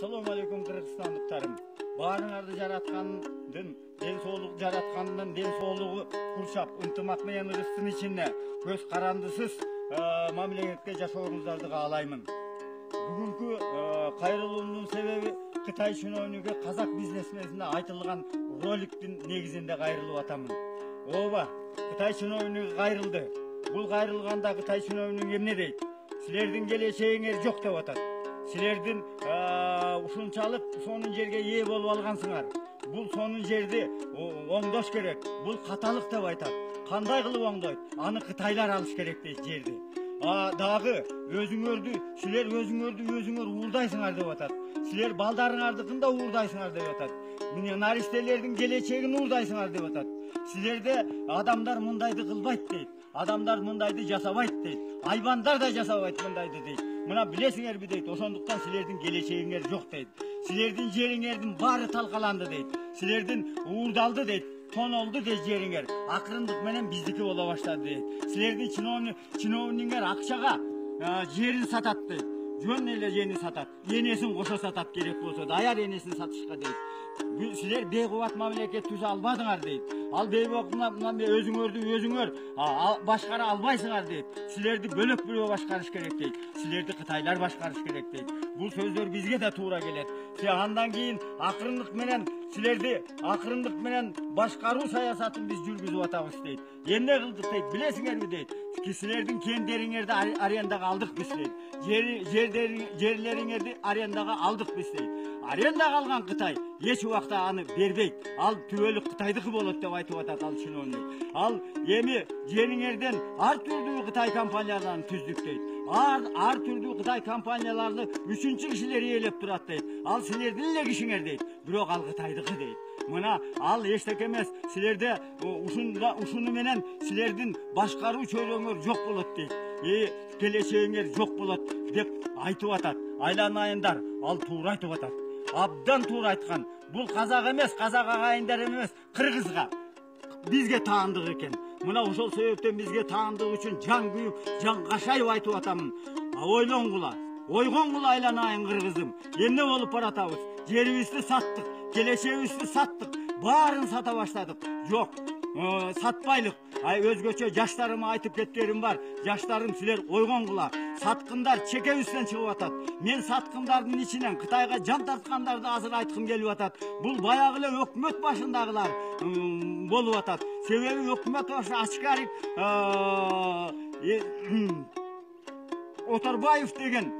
Assalamu alaikum Kırgızstanlıklarım. Barыңарды жараткандын, ден соолук жараткандын, ден соолугу курчап, ынтымак менен ырыстын ичинде көз карандысыз мамлекетте жашооңуздарды каалаймын. Бүгүнкү кайрылуумдун себеби Кытай чиновниги казак бизнесменине айтылган роликтин негизинде кайрылып атамын. Ооба, Кытай чиновниги кайрылды. Бул кайрылганда Кытай чиновниги эмне дейт? Силердин келечегиңер жок деп атат. Силердин ушунчалык сонун жерге ээ болуп алгансыңар. Бул сонун жерди оңдош керек. Бул каталык деп айтат. Кандай кылып оңдойт? Аны кытайлар алыш керек дейт жерди. Дагы силер өзүңөр уурдайсыңар деп атат. Силер балдарыңардыкын да уурдайсыңар деп атат. Мына наристелердин келечегин уурдайсыңар деп атат. Силерде адамдар мындайды кылбайт дейт. Адамдар мындайды жасабайт дейт. Айбандар да жасабайт мындайды дейт. Мына билесиңерби дейт. Ошондуктан силердин келечегиңер жок дейт. Силердин жериңердин баары талкаланды дейт. Силердин уурдалды дейт. Тонолду дейт жериңер. Акырындык менен биздики боло баштады дейт. Силердин чиновниңер акчага жерин сатат дейт. Жөн эле жерин сатат. Энесин кошо сатат керек болсо, даяр энесин сатышка дейт. Силер бейкубат мамлекет түзө албадыңар дейт. Ал бейкубат өзүңөр башкара албайсыңар дейт. Силерди бөлөк башкарыш керек дейт. Силерди кытайлар башкарыш керек дейт. Бул сөздөр бизге да туура келет. Андан кийин акырындык менен башкаруу саясатын биз жүргүзүп атабыз дейт. Эмне кылдык дейт, билесиңерби дейт. Силердин кендериңерди арендага алдык биз дейт. Жерлериңерди арендага алдык биз дейт. Арендага алган Кытай эч убакта аны бербейт. Ал түбөлүк Кытайдыкы болот деп айтып атат ал чиновник. Ал эми жериңерден ар түрдүү Кытай компанияларын түздүк дейт. Ар түрдүү Кытай компанияларды үчүнчү кишилер ээлеп турат дейт. Ал силердин эле кишиңер дейт. Бирок ал Кытайдыкы дейт. Мына ал эчтеке эмес. Силерде ушуну менен силердин башкаруу чөйрөңөр жок болот дейт. Келечегиңер жок болот деп айтып атат. Айланайындар, ал туура айтып атат. Абдан туура айткан. Бул казак эмес, казак агайындар эмес, кыргызга бизге таандык экен. Мына ошол себептен бизге таандык үчүн жан күйүп, жан кашайып айтып атамын. Ойлоңгула, ойгоңгула айланайын кыргызым. Эмне болуп баратабыз? Жерибизди саттык, келечегибизди саттык, баарын сата баштадык. Жок, сатпайлык. Өзгөчө жаштарыма айтып кеткеним бар. Жаштарым, силер ойгоңгула. Саткындар чекебизден чыгып атат. Мен саткындардын ичинен Кытайга жан тарткандарды азыр айткым келип атат. Бул баягы эле өкмөт башындагылар болуп атат. Себеби өкмөт башы Ачкарик Оторбаев деген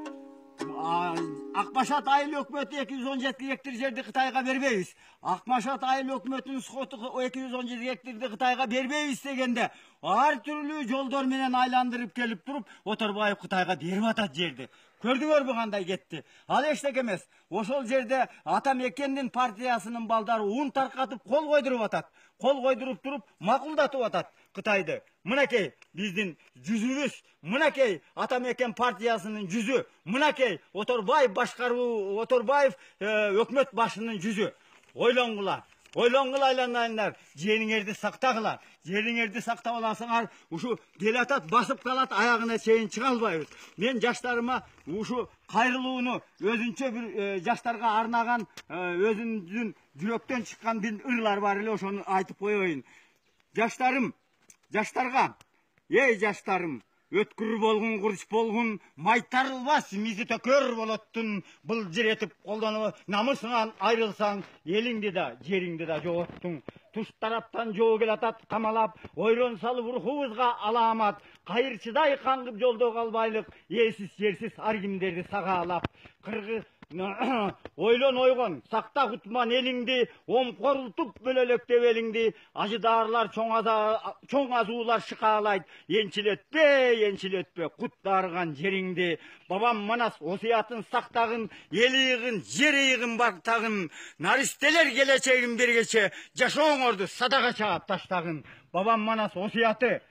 Акмашат айыл өкмөтү 217 гектар жерди Кытайга бербейбиз. Акмашат айыл өкмөтүнүн соту 217 гектарды Кытайга бербейбиз дегенде ар түрлүү жолдор менен айландырып келип туруп Оторбаев Кытайга берип атат жерди. Көрдүңөрбү кандай кетти? Ал эчтеке эмес. Ошол жерде Ата Мекендин партиясынын балдары ун таркатып кол койдуруп атат. Кол койдуруп туруп макулдатып атат Кытайды. Мынакей биздин жүзүбүз, мынакей Ата Мекен партиясынын жүзү, мынакей Оторбаев өкмөт башынын жүзү. Ойлоңгула. Ойлоңгула айланайындар, жериңерди сактагыла. Жериңерди сактап аласыңар, ушу келатат, басып калат, аягына чейин чыга албайбыз. Мен жаштарыма ушу кайрылууну өзүнчө бир жаштарга арнаган, өзүнүн жүрөктөн чыккан бир ырлар бар эле, ошону айтып коеюн. Жаштарга, эй жаштарым, өткүр болгун, курч болгун, майтарылбас, мизи төкөр болоттун, былжыретип колдонуп, намысыңан айрылсаң, элиңди да, жериңди да жоготтуң. Туш тараптан жоо келатат камалап, ойрон салып рухубузга аламат, кайырчыдай каңгып жолдо калбайлык, ээсиз жерсиз ар кимдерди сагаалап. Ойлон ойгон, сакта кутман элиңди, омкорултуп бөлөлөктөп элиңди, ажыдаарлар чоң азуулар шыкаалайт, энчилетпе, кут дарыган жериңди. Бабам Манас осуятын сактагын, эл ыйыгын, жер ыйыгын бактагын, наристелер келечегин бергече жашооңорду садака чаап таштагын. Бабам Манас осуяты,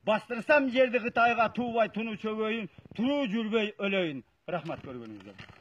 бастырсам жерди Кытайга туубай туну чөгөйүн, туруу жүрбөй өлөйүн. Рахмат көргөнүңүзгө.